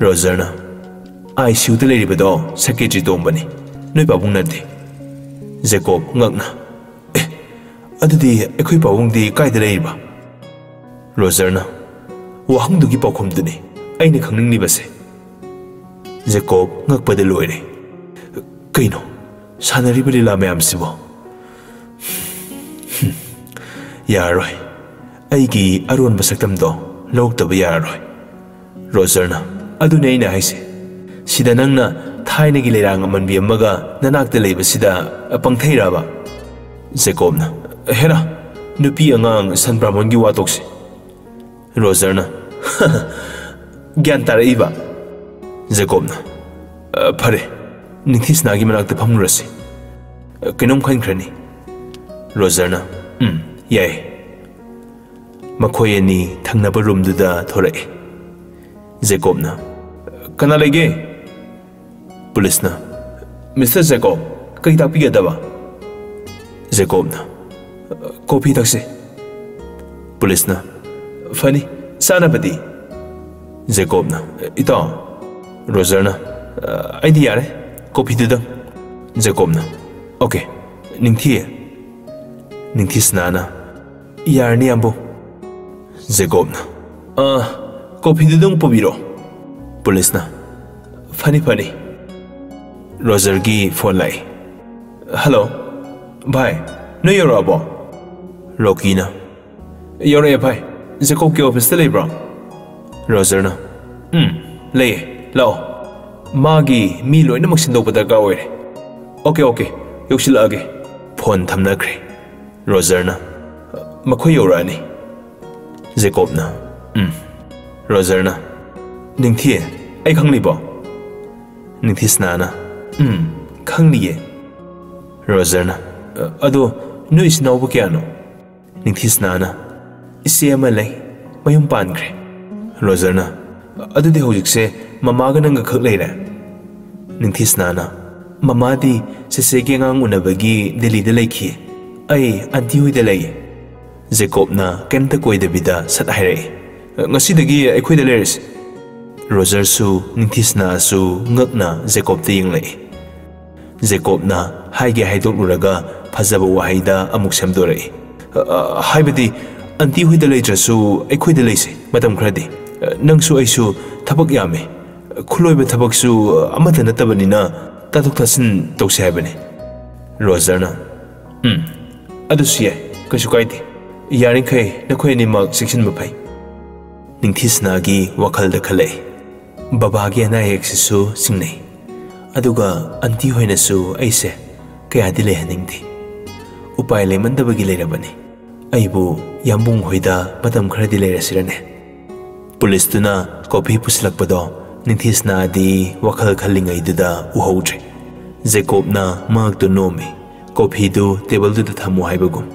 ꯔꯣꯖꯔꯅ ICUꯗ ꯂꯩꯔꯤꯕꯗꯣ secretary ꯇꯣꯝꯕꯅꯤ ꯅꯣꯏ ꯄꯥꯕꯨꯡ ꯅꯠꯇꯦ ꯖꯦꯀꯣꯕ ꯉꯛꯅ ꯑꯗꯨꯗꯤ ꯑꯩꯈꯣꯏ ꯄꯥꯕꯨꯡꯗꯤ ꯀꯥꯏꯗ ꯂꯩꯔꯤꯕ ꯔꯣꯖꯔꯅ ꯋꯥꯍꯪꯗꯨꯒꯤ ꯄꯥꯎꯈꯨꯝꯗꯨꯅꯤ ꯑꯩꯅ ꯈꯪꯅꯤꯡꯂꯤꯕꯁꯦ ꯖꯦꯀꯣꯕ ꯉꯛꯄꯗ ꯂꯣꯏꯔꯦ ꯀꯩꯅꯣ ꯁꯥꯟꯅꯔꯤꯕ ꯂꯤꯂꯥ ꯃꯌꯥꯝꯁꯤꯕꯣ ꯌꯥꯔꯣꯏ ꯑꯩꯒꯤ ꯑꯔꯣꯟꯕ ꯁꯛꯇꯝꯗꯣ ꯂꯧꯔꯛꯇꯕ ꯌꯥꯔꯣꯏ ꯔꯣꯖꯔꯅ ꯑꯗꯨꯅꯦ ꯑꯩꯅ ꯍꯥꯏꯁꯦ ꯁꯤꯗ ꯅꯪꯅ ꯊꯥꯏꯅꯒꯤ ꯂꯩꯔꯥꯡ ꯑꯃꯟꯕꯤ ꯑꯃꯒ ꯅꯅꯥꯛꯇ ꯂꯩꯕꯁꯤꯗ ꯄꯪꯊꯩꯔꯕ ꯖꯦꯀꯣꯕꯅ ꯍꯦꯔꯥ ꯅꯨꯄꯤ ꯑꯉꯥꯡ ꯁꯟ ꯕ꯭ꯔꯥꯍꯃꯟꯒꯤ ꯋꯥꯇꯣꯛꯁꯦ ꯔꯣꯖꯔꯅ ꯒ꯭ꯌꯥꯟ ꯇꯥꯔꯛꯏꯕ ꯖꯦꯀꯣꯕꯅ ꯐꯔꯦ ꯅꯤꯡꯊꯤꯁꯅꯥꯒꯤ ꯃꯅꯥꯛꯇ ꯐꯝꯂꯨꯔꯁꯤ ꯀꯩꯅꯣꯝ ꯈꯟꯈ꯭ꯔꯅꯤ ꯔꯣꯖꯔꯅ ꯌꯥꯏ ꯃꯈꯣꯏ ꯑꯅꯤ ꯊꯪꯅꯕ ꯔꯨꯝꯗꯨꯗ ꯊꯣꯔꯛꯏ ꯖꯦꯀꯣꯕꯅ ꯀꯅꯥ ꯂꯩꯒꯦ ꯄꯨꯂꯤꯁꯅ ꯃꯤꯁꯇꯔ ꯖꯦꯀꯣꯕ ꯀꯩ ꯇꯥꯛꯄꯤꯒꯗꯕ ꯖꯦꯀꯣꯕꯅ ꯀꯣꯐꯤ ꯊꯛꯁꯤ ꯄꯨꯂꯤꯁꯅ ꯐꯅꯤ ꯆꯥꯅꯕꯗꯤ ꯖꯦꯀꯣꯕꯅ ꯏꯇꯥꯎ ꯔꯣꯖꯔꯅ ꯑꯩꯗꯤ ꯌꯥꯔꯦ ꯀꯣꯐꯤꯗꯨꯗꯪ ꯖꯦꯀꯣꯕꯅ ꯑꯣꯀꯦ ꯅꯤꯡꯊꯤꯁꯅꯥꯅ ꯌꯥꯔꯅꯤ ꯑꯝꯕꯨ ꯖꯦꯀꯣꯕꯅ ꯀꯣꯐꯤꯗꯨꯗꯪ ꯄꯨꯕꯤꯔꯣ ꯄꯨꯂꯤꯁꯅ ꯐꯅꯤ ꯔꯣꯖꯔꯒꯤ ꯐꯣꯟ ꯂꯥꯛꯏ ꯍꯜꯂꯣ ꯚꯥꯏ ꯅꯣꯏ ꯌꯧꯔꯛꯑꯕꯣ ꯔꯣꯀꯤꯅ ꯌꯧꯔꯛꯑꯦ ꯚꯥꯏ ꯖꯦꯀꯣꯕꯀꯤ ꯑꯣꯐꯤꯁꯇ ꯂꯩꯕ꯭ꯔꯣ ꯔꯣꯖꯔꯅ ꯂꯩꯌꯦ ꯂꯥꯛꯑꯣ ꯃꯥꯒꯤ ꯃꯤ ꯂꯣꯏꯅꯃꯛ ꯁꯤꯟꯗꯣꯛꯄ ꯗꯔꯀꯥꯔ ꯑꯣꯏꯔꯦ ꯑꯣꯀꯦ ꯌꯧꯁꯤꯜꯂꯛꯑꯒꯦ ꯐꯣꯟ ꯊꯝꯅꯈ꯭ꯔꯦ ꯔꯣꯖꯔꯅ ꯃꯈꯣꯏ ꯌꯧꯔꯛꯑꯅꯤ ꯖꯦꯀꯣꯕꯅ ꯔꯣꯖꯔꯅ ꯅꯤꯡꯊꯤ ꯑꯩ ꯈꯪꯂꯤꯕꯣ ꯅꯤꯡꯊꯤꯁꯅꯥꯅ ꯈꯪꯂꯤꯌꯦ ꯔꯣꯖꯔꯅ ꯑꯗꯣ ꯅꯣꯏ ꯏꯆꯤꯟ ꯏꯅꯥꯎꯕꯨ ꯀꯌꯥꯅꯣ ꯅꯤꯡꯊꯤꯁꯅꯥꯅ ꯏꯆꯦ ꯑꯃ ꯂꯩ ꯃꯌꯨꯝ ꯄꯥꯟꯈ꯭ꯔꯦ ꯔꯣꯖꯔꯅ ꯑꯗꯨꯗꯤ ꯍꯧꯖꯤꯛꯁꯦ ꯃꯃꯥꯒ ꯅꯪꯒ ꯈꯛ ꯂꯩꯔꯦ ꯅꯤꯡꯊꯤꯁꯅꯥꯅ ꯃꯃꯥꯗꯤ ꯆꯦꯆꯦꯒꯤ ꯑꯉꯥꯡ ꯎꯅꯕꯒꯤ ꯗꯦꯜꯂꯤꯗ ꯂꯩꯈꯤꯌꯦ ꯑꯩ ꯑꯟꯇꯤ ꯍꯣꯏꯗ ꯂꯩꯌꯦ ꯖꯦꯀꯣꯕꯅ ꯀꯩꯝꯇ ꯀꯣꯏꯗꯕꯤꯗ ꯁꯠ ꯍꯥꯏꯔꯛꯏ ꯉꯁꯤꯗꯒꯤ ꯑꯩꯈꯣꯏꯗ ꯂꯩꯔꯁꯤ ꯔꯣꯖꯔꯁꯨ ꯅꯤꯡꯊꯤꯁꯅꯥꯁꯨ ꯉꯛꯅ ꯖꯦꯀꯣꯕꯇ ꯌꯦꯡꯂꯛꯏ ꯖꯦꯀꯣꯕꯅ ꯍꯥꯏꯒꯦ ꯍꯥꯏꯗꯣꯛꯂꯨꯔꯒ ꯐꯖꯕ ꯋꯥꯍꯩꯗ ꯑꯃꯨꯛ ꯁꯦꯝꯗꯣꯔꯛꯏ ꯍꯥꯏꯕꯗꯤ ꯑꯟꯇꯤ ꯍꯣꯏꯗ ꯂꯩꯇ꯭ꯔꯁꯨ ꯑꯩꯈꯣꯏꯗ ꯂꯩꯁꯦ ꯃꯇꯝ ꯈꯔꯗꯤ ꯅꯪꯁꯨ ꯑꯩꯁꯨ ꯊꯕꯛ ꯌꯥꯝꯃꯦ ꯈꯨꯠꯂꯣꯏꯕ ꯊꯕꯛꯁꯨ ꯑꯃꯠꯇ ꯅꯠꯇꯕꯅꯤꯅ ꯇꯥꯊꯣꯛ ꯇꯥꯁꯤꯟ ꯇꯧꯁꯦ ꯍꯥꯏꯕꯅꯤ ꯔꯣꯖꯔꯅ ꯑꯗꯨꯁꯨ ꯌꯥꯏ ꯀꯩꯁꯨ ꯀꯥꯏꯗꯦ ꯌꯥꯔꯤꯈꯩ ꯅꯈꯣꯏ ꯑꯅꯤꯃꯛ ꯆꯦꯛꯁꯤꯟꯕ ꯐꯩ ꯅꯤꯡꯊꯤꯁꯅꯥꯒꯤ ꯋꯥꯈꯜꯗ ꯈꯜꯂꯛꯏ ꯕꯕꯥꯒꯤ ꯑꯅꯥ ꯑꯌꯦꯛꯁꯤꯁꯨ ꯆꯤꯡꯅꯩ ꯑꯗꯨꯒ ꯑꯟꯇꯤ ꯍꯣꯏꯅꯁꯨ ꯑꯩꯁꯦ ꯀꯌꯥꯗꯤ ꯂꯩꯍꯟꯅꯤꯡꯗꯦ ꯎꯄꯥꯏ ꯂꯩꯃꯟꯗꯕꯒꯤ ꯂꯩꯔꯕꯅꯤ ꯑꯩꯕꯨ ꯌꯥꯝꯕꯨꯡ ꯍꯣꯏꯗ ꯃꯇꯝ ꯈꯔꯗꯤ ꯂꯩꯔꯁꯤꯔꯅꯦ ꯄꯨꯂꯤꯁꯇꯨꯅ ꯀꯣꯐꯤ ꯄꯨꯁꯤꯜꯂꯛꯄꯗꯣ ꯅꯤꯡꯊꯤꯁꯅꯥꯗꯤ ꯋꯥꯈꯜ ꯈꯜꯂꯤꯉꯩꯗꯨꯗ ꯎꯍꯧꯗ꯭ꯔꯦ ꯖꯦꯀꯣꯕꯅ ꯃꯉꯛꯇꯨ ꯅꯣꯝꯃꯤ ꯀꯣꯐꯤꯗꯨ ꯇꯦꯕꯜꯗꯨꯗ ꯊꯝꯃꯨ ꯍꯥꯏꯕꯒꯨꯝ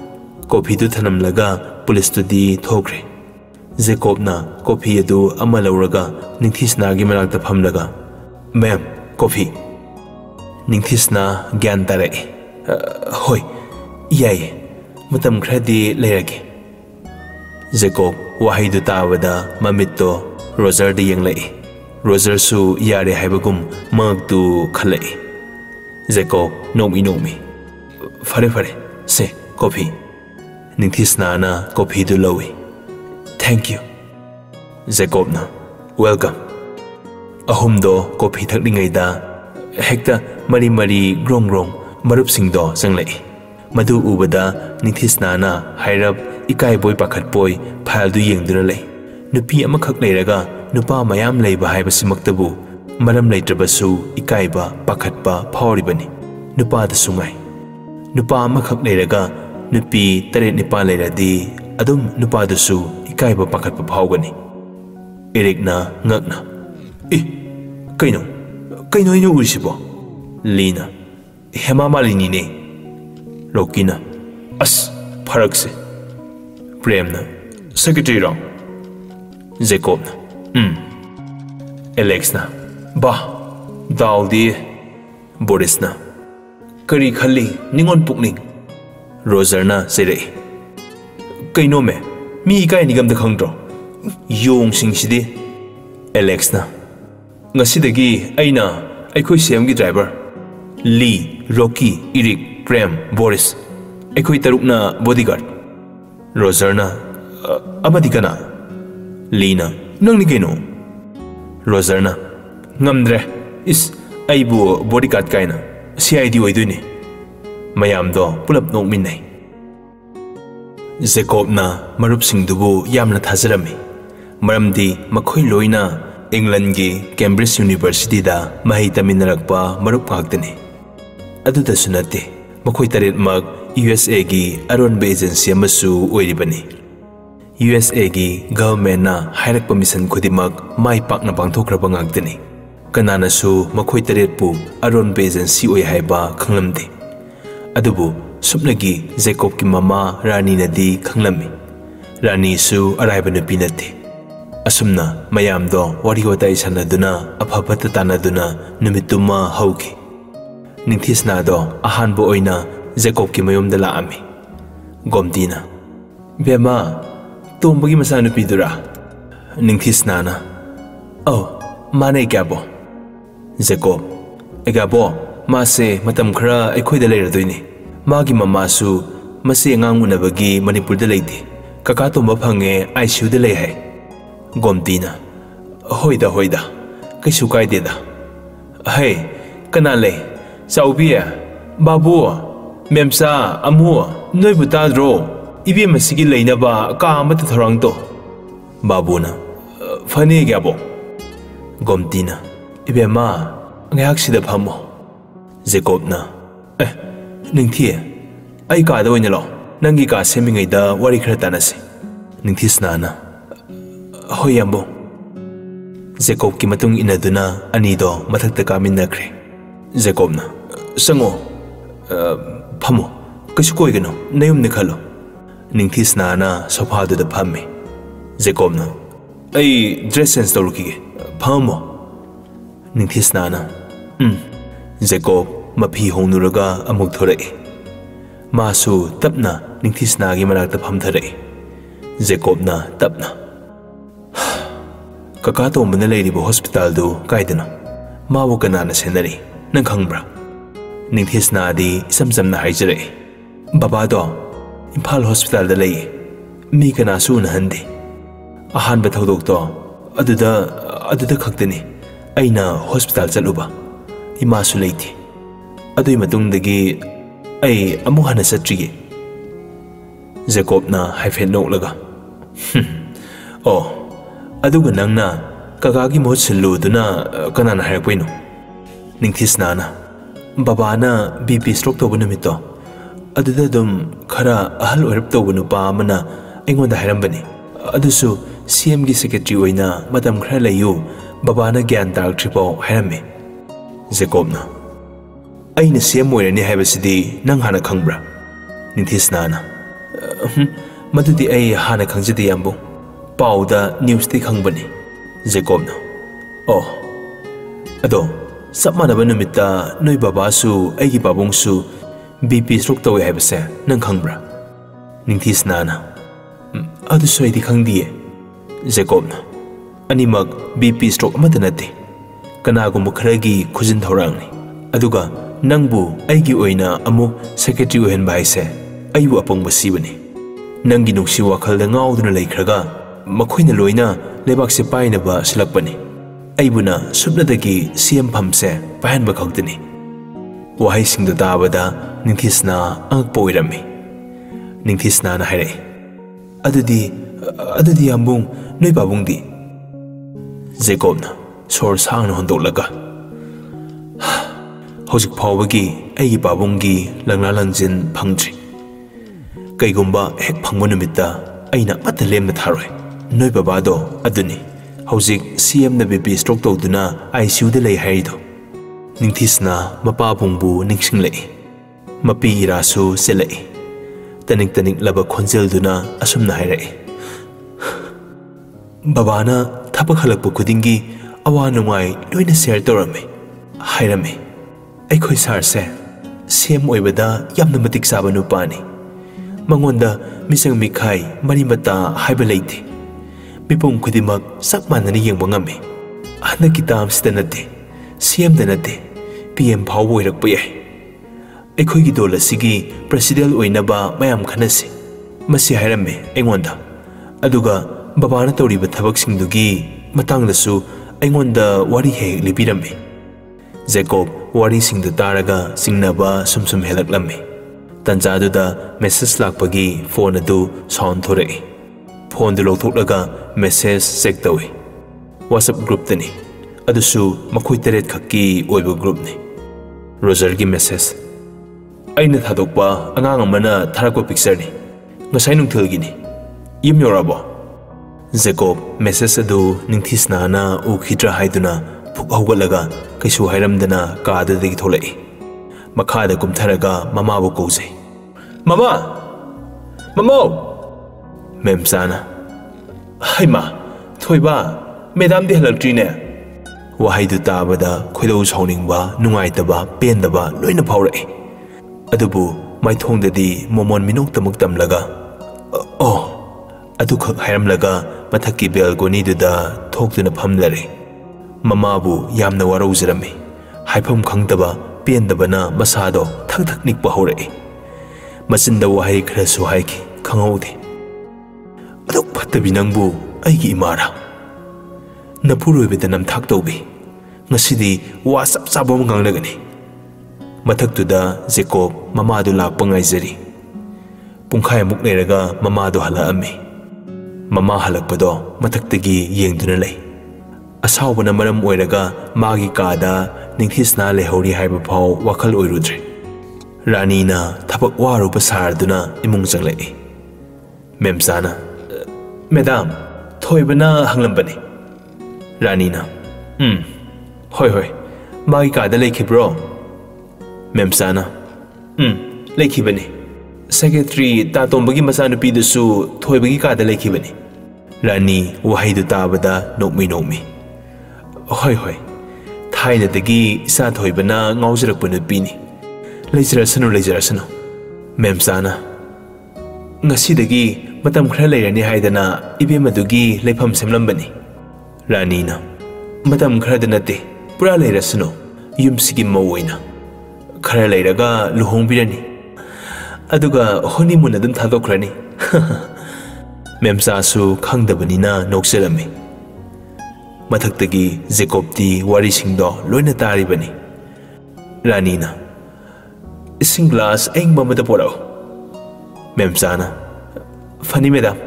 ꯀꯣꯐꯤꯗꯨ ꯊꯅꯝꯂꯒ ꯄꯨꯂꯤꯁꯇꯨꯗꯤ ꯊꯣꯛꯈ꯭ꯔꯦ ꯖꯦꯀꯣꯕꯅ ꯀꯣꯐꯤ ꯑꯗꯨ ꯑꯃ ꯂꯧꯔꯒ ꯅꯤꯡꯊꯤꯁꯅꯥꯒꯤ ꯃꯅꯥꯛꯇ ꯐꯝꯂꯒ ꯃꯦꯝ ꯀꯣꯐꯤ ꯅꯤꯡꯊꯤꯁꯅꯥ ꯒ꯭ꯌꯥꯟ ꯇꯥꯔꯛꯏ ꯍꯣꯏ ꯌꯥꯏꯌꯦ ꯃꯇꯝ ꯈꯔꯗꯤ ꯂꯩꯔꯒꯦ ꯖꯦꯀꯣꯕ ꯋꯥꯍꯩꯗꯨ ꯇꯥꯕꯗ ꯃꯃꯤꯠꯇꯣ ꯔꯣꯖꯔꯗ ꯌꯦꯡꯂꯛꯏ ꯔꯣꯖꯔꯁꯨ ꯌꯥꯔꯦ ꯍꯥꯏꯕꯒꯨꯝ ꯃꯉꯛꯇꯨ ꯈꯜꯂꯛꯏ ꯖꯦꯀꯣꯕ ꯅꯣꯛꯃꯤ ꯐꯔꯦ ꯁꯦ ꯀꯣꯐꯤ ꯅꯤꯡꯊꯤꯁꯅꯥꯅ ꯀꯣꯐꯤꯗꯨ ꯂꯧꯏ ꯊꯦꯡꯛ ꯌꯨ ꯖꯦꯀꯣꯕꯅ ꯋꯦꯜꯀꯝ ꯑꯍꯨꯝꯗꯣ ꯀꯣꯐꯤ ꯊꯛꯂꯤꯉꯩꯗ ꯍꯦꯛꯇ ꯃꯔꯤ ꯒ꯭ꯔꯣꯡ ꯃꯔꯨꯞꯁꯤꯡꯗꯣ ꯆꯪꯂꯛꯏ ꯃꯗꯨ ꯎꯕꯗ ꯅꯤꯡꯊꯤꯁꯅꯥꯅ ꯍꯥꯏꯔꯞ ꯏꯀꯥꯏꯕꯣꯏ ꯄꯥꯈꯠꯄꯣꯏ ꯐꯥꯏꯜꯗꯨ ꯌꯦꯡꯗꯨꯅ ꯂꯩ ꯅꯨꯄꯤ ꯑꯃꯈꯛ ꯂꯩꯔꯒ ꯅꯨꯄꯥ ꯃꯌꯥꯝ ꯂꯩꯕ ꯍꯥꯏꯕꯁꯤꯃꯛꯇꯕꯨ ꯃꯔꯝ ꯂꯩꯇ꯭ꯔꯕꯁꯨ ꯏꯀꯥꯏꯕ ꯄꯥꯈꯠꯄ ꯐꯥꯎꯔꯤꯕꯅꯤ ꯅꯨꯄꯥꯗꯁꯨ ꯉꯥꯏ ꯅꯨꯄꯥ ꯑꯃꯈꯛ ꯂꯩꯔꯒ ꯅꯨꯄꯤ 7-9 ꯂꯩꯔꯗꯤ ꯑꯗꯨꯝ ꯅꯨꯄꯥꯗꯨꯁꯨ ꯏꯀꯥꯏꯕ ꯄꯥꯈꯠꯄ ꯐꯥꯎꯒꯅꯤ ꯏꯔꯤꯛꯅ ꯉꯛꯅ ꯀꯩꯅꯣ ꯑꯩꯅ ꯎꯔꯤꯁꯤꯕꯣ ꯂꯤꯅ ꯍꯦꯃꯥ ꯃꯥꯂꯤꯅꯤꯅꯦ ꯔꯣꯀꯤꯅ ꯑꯁ ꯐꯔꯛꯁꯦ ꯄ꯭ꯔꯦꯝꯅ ꯁꯦꯀ꯭ꯔꯦꯇꯔꯤꯔꯣ ꯖꯦꯀꯣꯕꯅ ꯑꯦꯂꯦꯛꯁꯅ ꯕꯥ ꯗꯥꯎꯗꯤ ꯕꯣꯔꯤꯁꯅ ꯀꯔꯤ ꯈꯜꯂꯤ ꯅꯤꯉꯣꯟ ꯄꯨꯛꯅꯤꯡ ꯔꯣꯖꯔꯅ ꯆꯩꯔꯛꯏ ꯀꯩꯅꯣꯃꯦ ꯃꯤ ꯏꯀꯥꯏꯅꯤꯒꯝꯗ ꯈꯪꯗ꯭ꯔꯣ ꯌꯣꯡꯁꯤꯡꯁꯤꯗꯤ election ngasi aina aikhoi CM gi driver Lee, Rocky, Eric, Prem, Boris aikhoi tarukna bodyguard Roger na amadi kana Lee na nang ni keno Roger na ngamdre is aibu bodyguard kaina CID oiduni mayam do pulap nokminai Jacob na marup singdubu yamna thazarami maramdi makhoi loina England gi Cambridge University da mahi taminarakpa marup ngaktani aduda sunate makhoi taret mag USA gi aron be agency amasu oiribani USA gi government na hairak permission khudimak mai pakna pangthokraba ngaktani kanana su makhoi taret pu aron be agency oi haiba khanglamde adubu supnagi Jacob ki mama Rani nadi khanglami Rani su araiba nupi nate asumna mayam do wari watai sanaduna aphabata tanaduna numituma hauki ningthisna do ahanbo oina Jacob ki mayum da laami gomdina bema tombagi masa nupi dura ningthisna na oh mane gabo Jacob egabo mase matam khara ekhoi da leiradoini magi mama su mase ngang unabagi Manipur da leidi kaka tomba phange ICU da lei hai Gomtina hoida kaisu kaide da hey kana le saubia babu memsa amu noi butadro ibe masigi leina ba ka amat thorang to babu na fani gyabo Gomtina ibe ma ngyak sida phamo Jacob na ningthie ai ka da oina lo nangi ka semingai da wari khara tanase ningthisna na hoyambo Jacob ki matung inaduna anido mathakta kamin nakre Jacob na sango phamo kasu koi gano nayum ne khalo ningthisna na sofa du da phamme Jacob na ai dress sense to ruki phamo ningthisna na Jacob mapi honuraga amuk thorai masu tapna ningthisna gi manakta phamtharai Jacob na tapna kaka to mana leiribo hospital do kaidana mawo kanana senari nang khangbra ningthisna di samsam na haijare baba do Imphal hospital da lei mi kana su na hande ahan ba thodok to aduda khaktani aina hospital chaluba ima su leiti adui matung dagi ai amu hana satriye Jacob na haifen nok laga oh aduga nangna kakagi mo silu duna kanana harakpoino ningthisna na baba na BP stroke to bunamito aduda dum khara ahal oirap to bunu pa mana engonda hairambani adusu CM gi secretary oina matam khara layu baba na gyan tar tripo hairame Jacob na aina CM oirani haibasidi nang hana khangbra ningthisna na madudi ai hana khangjidi yambo pauda news ti khangbani Jacob na oh ado sapmana banumita noi baba su aigi babong su BP stroke to haibase nang khangbra ningthisna na adu soidi khangdiye Jacob na animak BP stroke amata nate kanagu mukhragi khujin thorangni aduga nangbu aigi oina amuk secretary ohen baise ayu apong basibani nangi nuksi wakhal da ngauduna leikhraga makhoi na loina lebak se paina ba silakpani aibuna supnadagi CM phamse pahan ba khawtani wahai singda tabada ningthisna angpo irami ningthisna na haire adudi ambung noi babung di Jacob na sor sang na hondolaga hojik phawbagi ai babung gi langla langjin phangtri kaigumba hek phangmo numita aina matalem na tharoi noi baba do aduni hojik CM na BP stroke to duna ICU de lei haido ningthisna mapa bungbu ningsing lei mapi irasu selei tanik laba khonjel duna asumna hairai baba na thapak halakpu khudingi awa nungai loina share torame hairame aikhoi sarse CM oibada yamna matik saba nupani mangonda misang mikhai mari mata haiba leiti mipum khudimak sak manani yengba ngame हंदकी तामसिदा नते CM दा नते PM फाव ओइरकप याय अखोइगी दोल असिगी president ओइनबा मयाम खनसे मसी हायरमे एंगोंदा अदुगा बाबाना तौरिबा थबकसिंदुगी मतंगदसु एंगोंदा वारी हे लिबिरमे Jakob वारी सिंगदु तारगा सिंगनबा सुमसुम हेलकलमे तंजादुदा मेसेज लाकपगी फोन अदु साउंड थोरे फोन दु लौथोकलगा मेसेज चेक तवे WhatsApp ग्रुप तनी अदुसु मखोइ तरेत खक्की ओइबो ग्रुप ने रोजर की मेसेज अइना थादोकपा अंगांग अमना थारकपा पिक्चर नि ngasai nungthil gini yim yorabo Jacob message adu ningthisna u khitra haiduna phuk hawgalaga kaisu hairamdana ka adagi tholai makha da kumtharaga mama bu kousai mama mamo memsana haima thoiba madam de halakri ne wahaidu tabada khoidau sauningba nungaitaba pendaba loina phaurai adubu maithongdadi momon minok tamuk tamlaga oh adu khak hairamlaga mathakki balcony duda thokduna phamlare mamabu yamna warauzrami haifam khangdaba pendabana masado thak thak nikpa hore machinda wahai khrasu haiki khangaude adu phattabi nangbu aigi imara napuroibeda namthak tawbi ngasidi wa sap sabam ganglagani mathaktuda Jacob mamadu lakpa ngaijari pungkhai muk leiraga mamadu halaami mama halakpado mathaktagi yengduna lei asawbana maram oiraga magi kada ningthisna lehori haiba phau wakhal oirudre rani na thapak waru basarduna imung janglei memsana madam thoibana hanglambani rani na hoi hoi magi kada lekhibro memsana lekhibani secretary tatombagi masanupi dusu thoibagi kada lekhibani rani wahaidu tabada nokmi hoi hoi thaina dagi isa thoibana ngaujrak pini leijrasanu memsana ngasi dagi matam khra leirani haidana ibemadugi leifam semlambani rani na matam khra danate pura leirasanu yumsigi mawoina khara leiraga luhongbirani aduga honeymoon adum thadokrani memsa su khangdabanina nokserami mathaktagi Jacob ti wari singdo loina taribani rani na ising glass eng mamada porao memsa na fani madam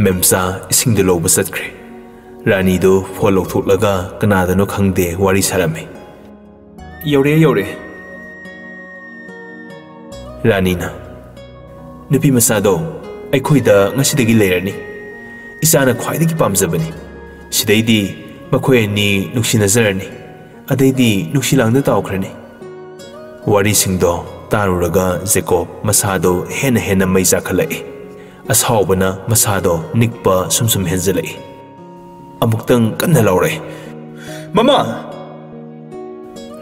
memsa ising de loba satkre rani do follow thotlaga kanada no khangde wari sarami yore rani na nupi masado aikhoida ngasidagi leirani isana khwaidagi pamjabani sidaidi makhoi ni nuksinazarani adaidi nuksilangda tawkhrani wari singdo taruraga Jacob masado hena maisa khalai asawbana masado nikpa sumsum henjalai amuktang kanna lawre mama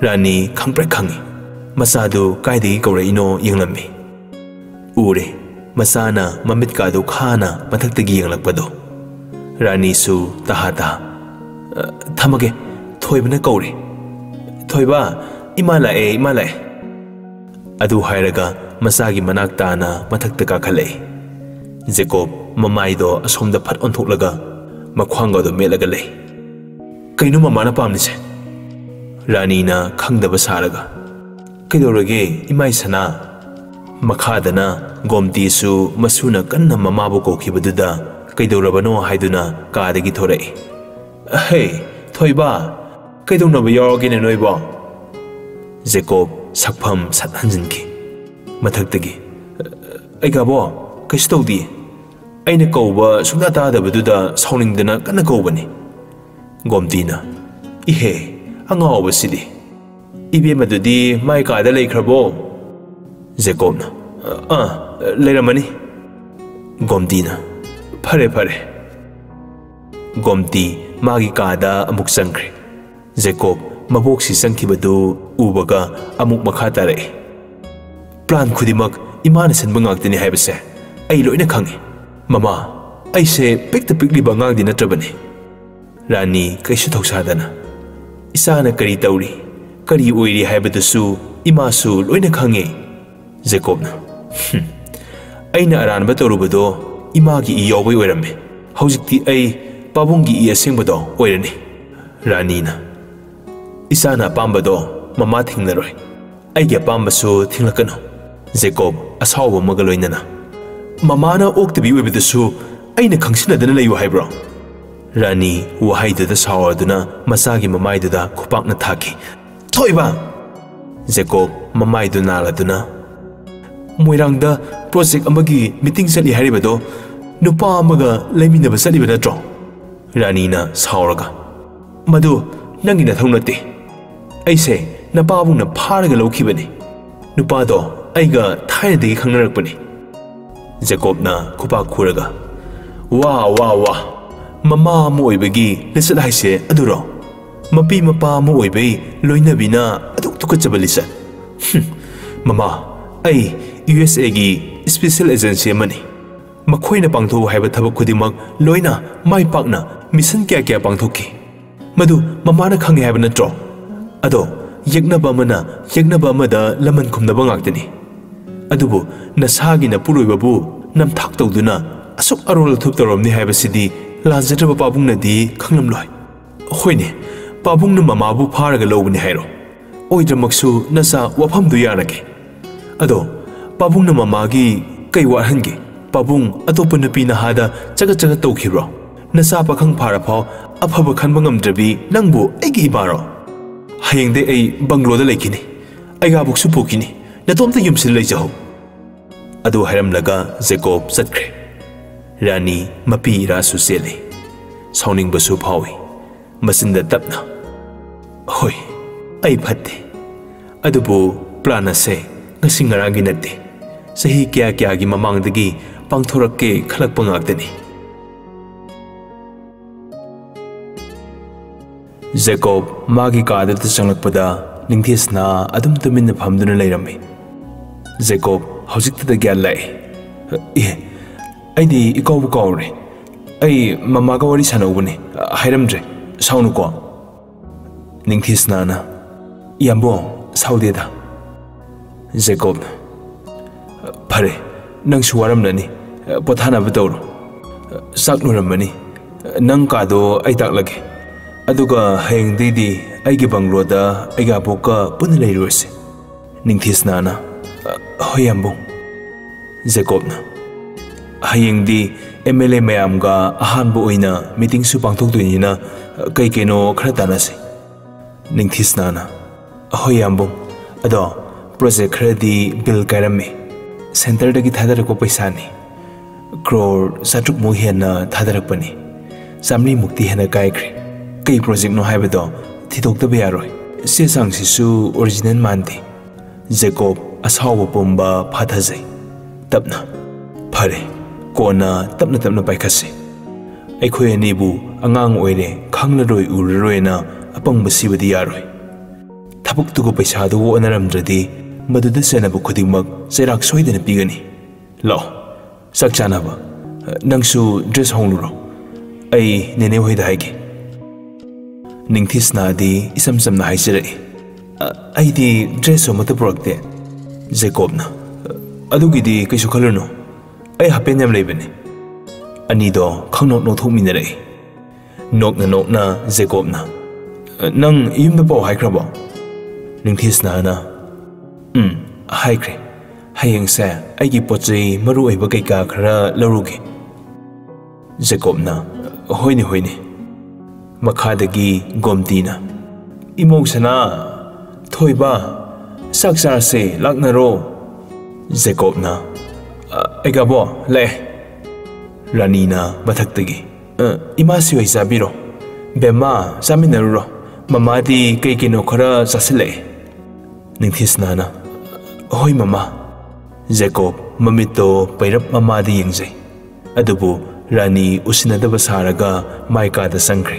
rani khangpre khangi masado kaidagi kauraino yenglami ure masana mamit kadu khana mathaktagi yenglakpado rani su tahata thamage thoibana kaure thoiba imalae adu hairaga masagi manakta na mathakta ka khalai Jacob mamaido asomda phat onthoklaga makhwanga do melaga lei kainu mamana pamnise rani na khangdaba saraga kaidorage imai sana makhadana gomti su masuna kanna mamabu kokhibaduda kaidorabano haiduna kadagi thorai hey thoiba kaidonaba yorogene noiba Jacob sakpham sathanjinki mathaktagi aigabo kaistodi aina kouba sungna tadabaduda sauningdana kanna koubani gomtina ihe angawa sidi ibe madudi mai kada leikrabo Jacob na leiramani gomtina phare gomti magi kada amuk sangkre Jacob maboksi sangkibadu ubaga amuk makha tare plan khudimak imana sanba ngakdini haibase ai loina khangi mama aise pikta pikli bangang di natrabani रानी कैसु थौसादना इसाना करी तौरी करी ओइरी हाइबदसु इमासु लोइना खंगे जेकोबना अइना अरानबा तौरुबदो Imangi इ यावबै ओइरमे हौजिक्ति अइ पाबुंगी इ असेंबदो ओइरनी रानीना इसाना पांबदो mama थिंगनरोय अइगे पांबसु थिंगलकनो Jakob असावबा मगा लोइनना ममाना ओक्तबी ओइबदसु अइना खंसिनदना लैयो eyebrow रानी वहाइददा सावदुना मसागी ममाइददा खुपाकना थाकी थोइबा Jakob ममाइदु नालादुना मोइरांगदा project अमगी meeting चली हारिबदो नुपा अमगा लेमिनबा चलिबा नत्रो रानीना सावरगा मदु नंगी नथौ नते अइसे नपाबुना फारगा लौखिबनी नुपादो अइगा थाइनदगी खंगनरकपनी जेकोबना खुपा खुरगा वा वा वा ममा मोइबगी लिसत हाइसे अदुरो मपी मपा मोइबई लोइनबिना अदुक तुकचबा लिसत ममा अइ USA गी स्पेशल एजेंसी मनी मखोइना पांगथो हाइबा थबक खुदिमक लोइना माइ पाकना मिशन क्या क्या पांगथोकी मदु ममाना खंगे हाइबा नत्रो अदो यज्ञनबा मना यज्ञनबा मदा लमन खुमनबा गाक्तनी अदुबु नसागिना पुरोइबाबु नमथाक तौदुना असुक अरोल थुप तौरमनी हाइबसिदी लाजद्रबा पाबुंगनदी खंगलमलोय होइने पाबुंगना ममाबु फारगा लौबनी हाइरो ओइद्रमक्सु नसा वफमदु यारगे अदो पाबुंगना ममागी कई वाहनगे पाबुंग अतोप नुपी नहादा चगत चगत तौखिब्रो नसा पाखंग फाराफाव अफब खनबा ngamद्रबी नंगबु एगी इबारो हयेंदे एई बंगलोदा लेखिनी अइगाबुक्सु पोकिनी नतोमता युमसिल लैजहौ अदु हायरमलगा जेकोब चतख्रे रानी मपी रासु सेले साउनिंगबसु फावी मसिंदा तपना होय अइ फत्ते अदुबु प्लान असे ngasi ngaragi natte sahi kya kya gi mamangdagi pangthorakke khalakpa ngakdani Jakob मागी कादत चंगलकपदा निंगथेसना अदुम तुमिन फमदुना लैरमे जेकोब हौजिक्तदा ग्यान लाए ए अइदी इकौबु कौरे अइ ममागा वरी सानौबने हाइरमद्रे साउनुको निंगथेसनाना याम्बो साउदेदा जेकोब फरे नंगसु वारमननी पोथानाबु तौरो साकनुरमनी नंग कादो अइ ताकलगे अदुगा हयेंगदेदी अइगे बंगलोदा अइगा बोका पुन लैरोसे निंगथेसनाना होयाम्बो जेकोबना हयेंगदी MLA मयामगा अहानबो ओइना मीटिंग सु पांथोकदोइनिना कई केनो खरा तानासे निंगथेसनाना होयाम्बो अदो प्रोजेक्ट खरदी बिल कायरमे सेंटर दगी थादरको पैसानी क्रोर सट्रुक मु हेना थादरकपनी सामनी मुक्ति हेना कायख्रे कई प्रोजेक्ट नो हाइबदो थिदोक्तबे यारोय से सांगसिसु ओरिजिनल मानदे जेकोब असाव पुंबा फाथाजै तपना फरे कोना तपना तपना पाइखसे अखोय अनीबु अंगांग ओइरे खंगलरोय उररोयना अपंग बसिबदी यारोय थबुक्तुगो पैसादो ओनरमद्रदी मदुदा सेनबु खुदिमक चैराक सोइदना पिगनी लो सक चानाबा नंगसु ड्रेस होंगलुरो अइ नेने होइदा हाइगे निंगथेसनादी इसम समना हाइजरे अइदी ड्रेस मत पुरक्ते जेकोबना अदुगिदी कैसु खलुनो अइ हापेन याम लेबने अनीदो खंगनोक नोथोकमिनरे नोकना नोकना जेकोबना नंग युमदा पाव हाइख्रबो निंगथेसनाना हाइख्रे हयेंसे अइगी पोचै मरु ओइबा कैका खरा लरुगे जेकोबना होइने होइने मखादगी गोमतीना इमोसना थोइबा साक्षारसे लाकनरो जेकोबना अइगाबो ले रानीना मथक्तगी इमासी होइ जाबिरो बेमा जामिनरुरो ममादी कैकेनो खरा चासिले निंगथेसनाना होय ममा जेकोब ममितो पैरप ममादी यंगजै अदुबु रानी उसिनदबा सारगा माइकादा संख्रे